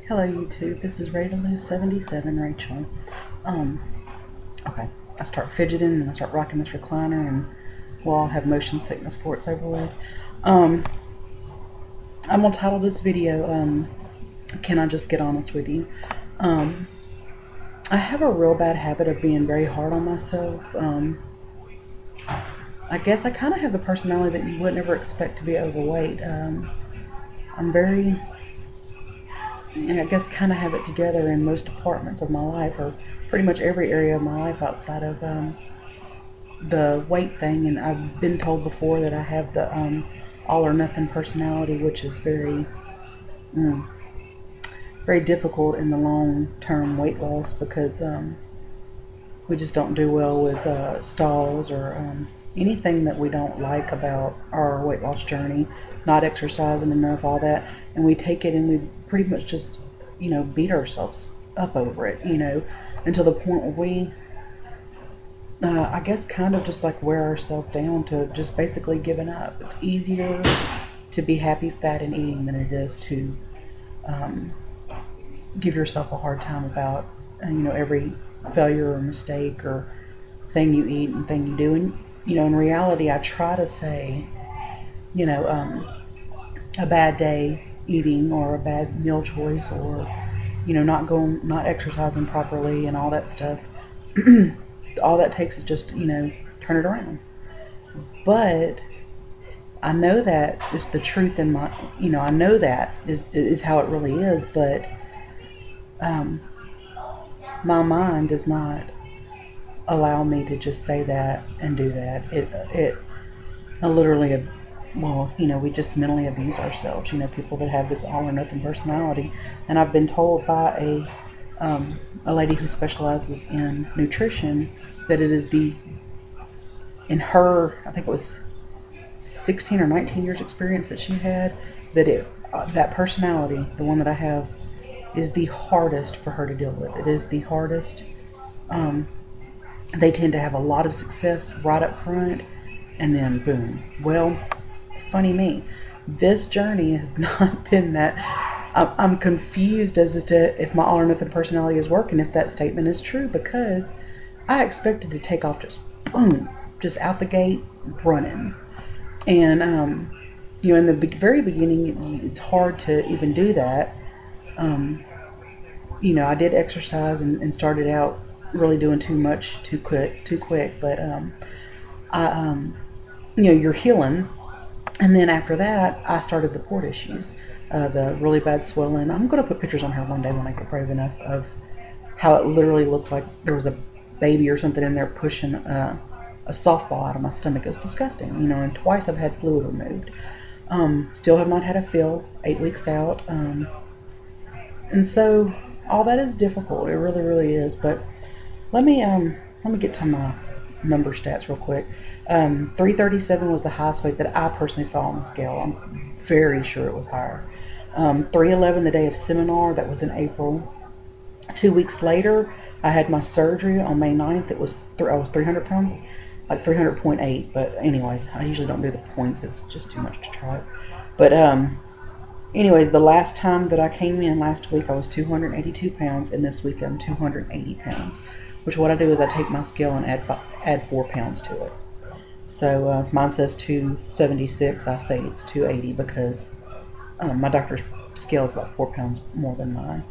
Hello YouTube, this is Ready to Lose 77 Rachel. Um, okay, I start fidgeting and I start rocking this recliner and we'll all have motion sickness before it's over with. I'm gonna title this video, Can I Just Get Honest With You? I have a real bad habit of being very hard on myself. I guess I kind of have the personality that you would never expect to be overweight. I'm very, I guess, kind of have it together in most departments of my life, or pretty much every area of my life outside of the weight thing. And I've been told before that I have the all or nothing personality, which is very, very difficult in the long term weight loss because we just don't do well with stalls or anything that we don't like about our weight loss journey, not exercising enough, all that. And we take it and we pretty much just, beat ourselves up over it, until the point where we, I guess, kind of just like wear ourselves down to just basically giving up. It's easier to be happy, fat, and eating than it is to give yourself a hard time about, every failure or mistake or thing you eat and thing you do. And, in reality, I try to say, a bad day eating or a bad meal choice or, not exercising properly and all that stuff. All that takes is just, turn it around. But I know that is the truth in my, I know that is how it really is, but my mind does not allow me to just say that and do that. It literally, well, we just mentally abuse ourselves. People that have this all or nothing personality. And I've been told by a lady who specializes in nutrition that it is in her, I think it was 16 or 19 years experience that she had, that that personality, the one that I have, is the hardest for her to deal with. It is the hardest. They tend to have a lot of success right up front, and then boom. Well, funny me, this journey has not been that. I'm confused as to if my all or nothing personality is working, if that statement is true, because I expected to take off just boom, just out the gate running. And in the very beginning, it's hard to even do that. I did exercise and started out really doing too much too quick, but you're healing. And then after that, I started the port issues, the really bad swelling. I'm going to put pictures on here one day when I get brave enough of how it literally looked like there was a baby or something in there pushing a softball out of my stomach. It was disgusting, and twice I've had fluid removed. Still have not had a fill, 8 weeks out. And so all that is difficult. It really, really is. But let me get to my number stats real quick. 337 was the highest weight that I personally saw on the scale. I'm very sure it was higher. 311 the day of seminar, that was in April. 2 weeks later, I had my surgery on May 9th. I was 300 pounds, like 300.8. But anyways, I usually don't do the points. It's just too much to try. But anyways, the last time that I came in last week, I was 282 pounds, and this week I'm 280 pounds. Which what I do is I take my scale and add 4 pounds to it. So if mine says 276, I say it's 280 because my doctor's scale is about 4 pounds more than mine.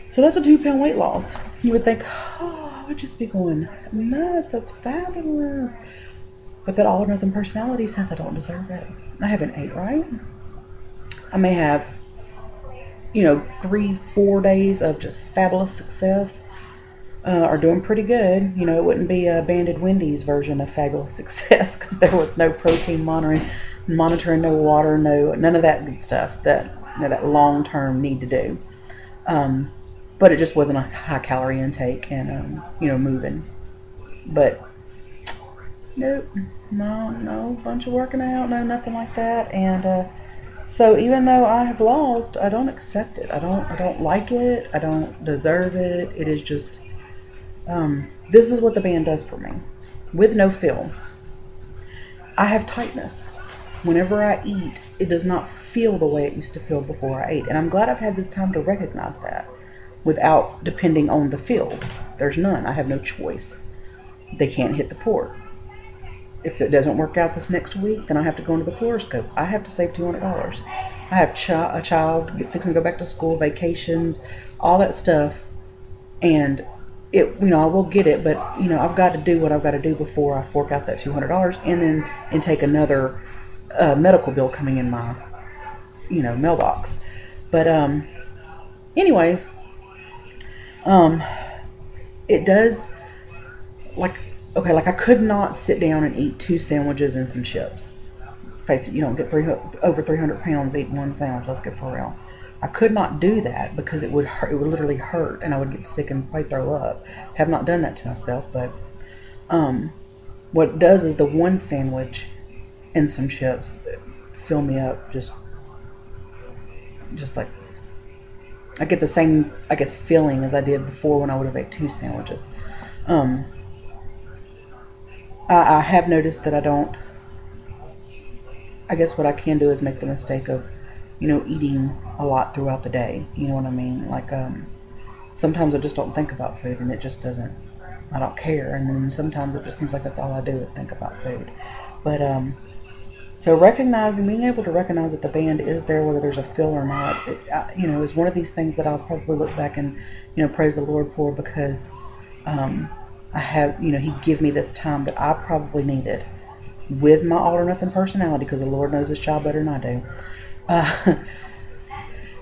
So that's a 2-pound weight loss. You would think, oh, I would just be going nuts. That's fabulous. But that all or nothing personality says I don't deserve it. I haven't ate right. I may have, 3-4 days of just fabulous success. Are doing pretty good. It wouldn't be a Banded Wendy's version of fabulous success because there was no protein monitoring, no water, none of that good stuff that that long-term need to do. But it just wasn't a high calorie intake and moving. But nope, no bunch of working out, no nothing like that. And so even though I have lost, I don't accept it. I don't like it. I don't deserve it. It is just. This is what the band does for me. With no fill, I have tightness. Whenever I eat, it does not feel the way it used to feel before I ate. And I'm glad I've had this time to recognize that without depending on the field. There's none. I have no choice. They can't hit the port. If it doesn't work out this next week, then I have to go into the fluoroscope. I have to save $200. I have a child fixing to go back to school, vacations, all that stuff, and I will get it, but I've got to do what I've got to do before I fork out that $200 and take another medical bill coming in my mailbox. But anyways, it does, like I could not sit down and eat 2 sandwiches and some chips. Face it, you don't get over 300 pounds eating one sandwich. Let's get for real. I could not do that because it would hurt. It would literally hurt, and I would get sick and probably throw up. Have not done that to myself, but what it does is the one sandwich and some chips fill me up. Just like I get the same, I guess, feeling as I did before when I would have ate 2 sandwiches. I have noticed that I don't. I guess what I can do is make the mistake of, eating a lot throughout the day. You know what I mean? Like, sometimes I just don't think about food, and it just doesn't, I don't care. And then sometimes it just seems like that's all I do is think about food. But, so being able to recognize that the band is there, whether there's a fill or not, is one of these things that I'll probably look back and, praise the Lord for, because, I have, He give me this time that I probably needed with my all or nothing personality, because the Lord knows His child better than I do.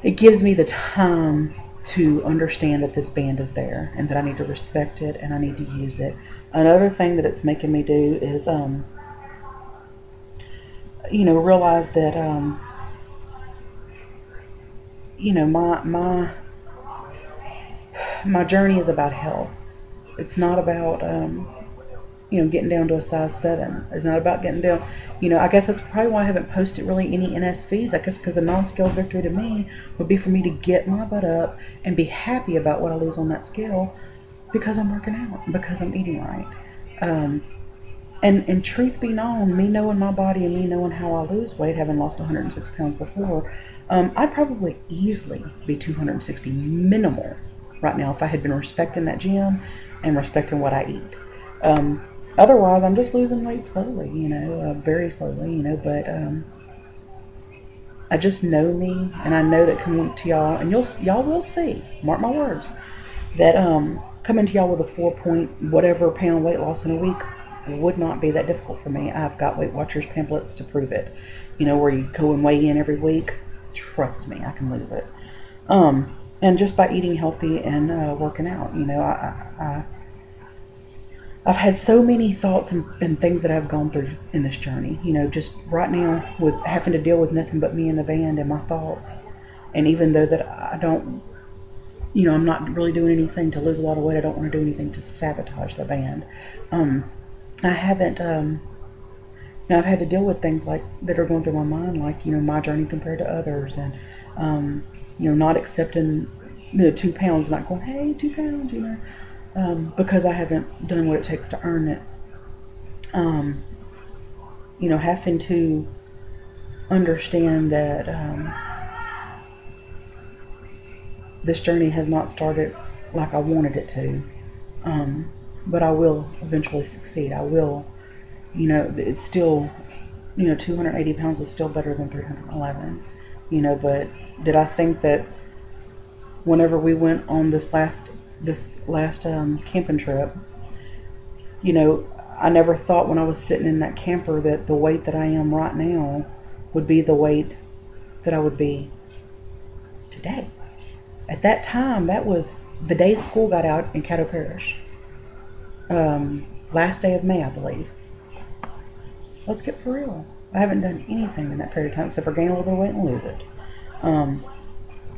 It gives me the time to understand that this band is there and that I need to respect it and I need to use it. Another thing that it's making me do is, realize that, my journey is about health. It's not about, getting down to a size 7. It's not about getting down, I guess that's probably why I haven't posted really any NSVs. I guess because a non-scale victory to me would be for me to get my butt up and be happy about what I lose on that scale, because I'm working out, because I'm eating right. And truth be known, me knowing my body and me knowing how I lose weight, having lost 106 pounds before, I'd probably easily be 260 minimal right now if I had been respecting that gym and respecting what I eat. Otherwise, I'm just losing weight slowly, very slowly, but I just know me, and I know that coming to y'all, and y'all will see, mark my words, that coming to y'all with a 4-point-whatever-pound weight loss in a week would not be that difficult for me. I've got Weight Watchers pamphlets to prove it, where you go and weigh in every week. Trust me, I can lose it. And just by eating healthy and working out, I've had so many thoughts and things that I've gone through in this journey, just right now with having to deal with nothing but me and the band and my thoughts. And even though that I don't, I'm not really doing anything to lose a lot of weight, I don't want to do anything to sabotage the band. I haven't, I've had to deal with things like that are going through my mind, like, my journey compared to others, and, not accepting, 2 pounds, not going, hey, 2 pounds, because I haven't done what it takes to earn it. Having to understand that this journey has not started like I wanted it to, but I will eventually succeed. I will, it's still, 280 pounds is still better than 311, but did I think that whenever we went on this last camping trip, I never thought when I was sitting in that camper that the weight that I am right now would be the weight that I would be today. At that time, that was the day school got out in Caddo Parish. Last day of May, I believe. Let's get for real. I haven't done anything in that period of time except for gain a little bit of weight and lose it.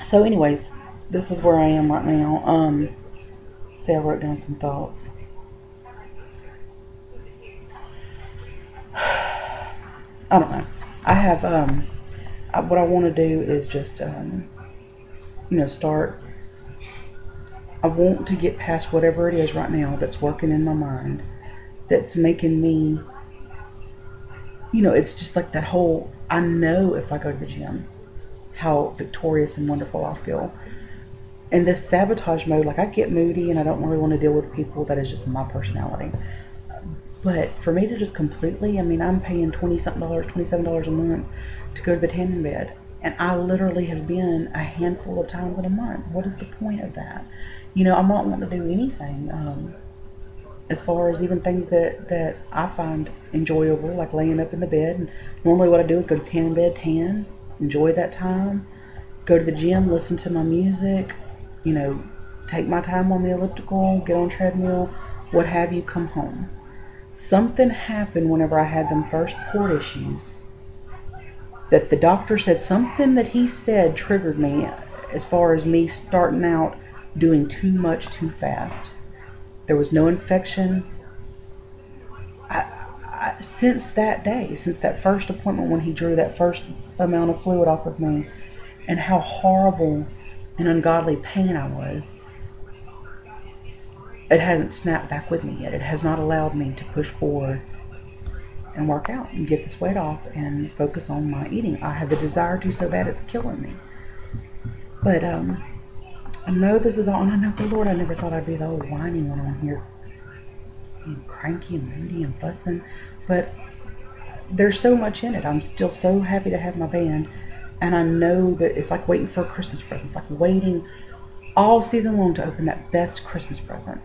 So anyways, this is where I am right now. See, I wrote down some thoughts. I don't know. I have, what I want to do is just, start. I want to get past whatever it is right now that's working in my mind, that's making me, it's just like that whole, I know if I go to the gym, how victorious and wonderful I'll feel. In this sabotage mode, like I get moody and I don't really want to deal with people. That is just my personality. But for me to just completely, I mean, I'm paying $20-something, $27 a month to go to the tanning bed. And I literally have been a handful of times in a month. What is the point of that? You know, I'm not wanting to do anything. As far as even things that I find enjoyable, like laying up in the bed. And normally what I do is go to tanning bed, tan, enjoy that time, go to the gym, listen to my music, you know, take my time on the elliptical, get on treadmill, what have you, come home. Something happened whenever I had them first port issues that the doctor said, something that he said triggered me as far as me starting out doing too much too fast. There was no infection. Since that day, since that first appointment when he drew that first amount of fluid off of me, and how horrible and ungodly pain I was, it hasn't snapped back with me yet. It has not allowed me to push forward and work out and get this weight off and focus on my eating. I have the desire to so bad it's killing me. But I know this is all, and I know the Lord, I never thought I'd be the old whiny one on here, being cranky and moody and fussing, but there's so much in it. I'm still so happy to have my band, and I know that it's like waiting for a Christmas present. It's like waiting all season long to open that best Christmas present.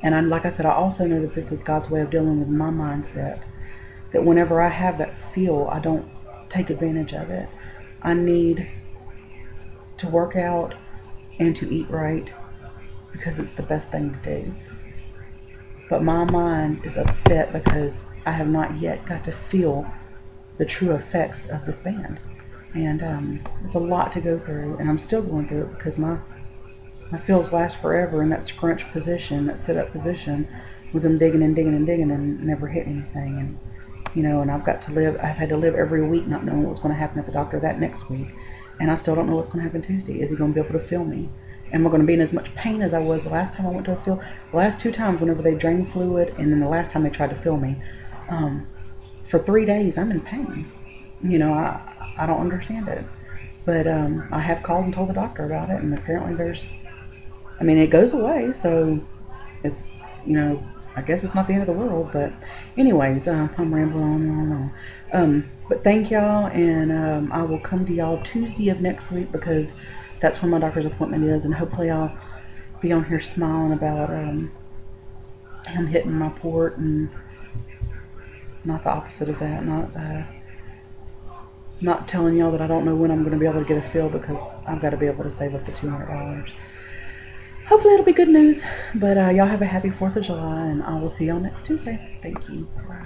And like I said, I also know that this is God's way of dealing with my mindset, that whenever I have that feel, I don't take advantage of it. I need to work out and to eat right because it's the best thing to do. But my mind is upset because I have not yet got to feel the true effects of this band. And it's a lot to go through, and I'm still going through it because my feels last forever in that scrunch position, that sit-up position, with them digging and digging and digging and never hit anything. And you know, and I've had to live every week not knowing what's going to happen at the doctor that next week. And I still don't know what's going to happen Tuesday. Is he going to be able to feel me? Am I going to be in as much pain as I was the last time I went to a fill? The last 2 times whenever they drained fluid, and then the last time they tried to fill me, for 3 days I'm in pain. You know, I don't understand it. But I have called and told the doctor about it, and apparently it goes away, so it's, you know, I guess it's not the end of the world. But anyways, I'm rambling on and on. But thank y'all, and I will come to y'all Tuesday of next week because that's when my doctor's appointment is, and hopefully I'll be on here smiling about him hitting my port, and not the opposite of that, not telling y'all that I don't know when I'm going to be able to get a fill because I've got to be able to save up to $200. Hopefully it'll be good news, but y'all have a happy 4th of July, and I will see y'all next Tuesday. Thank you. Bye.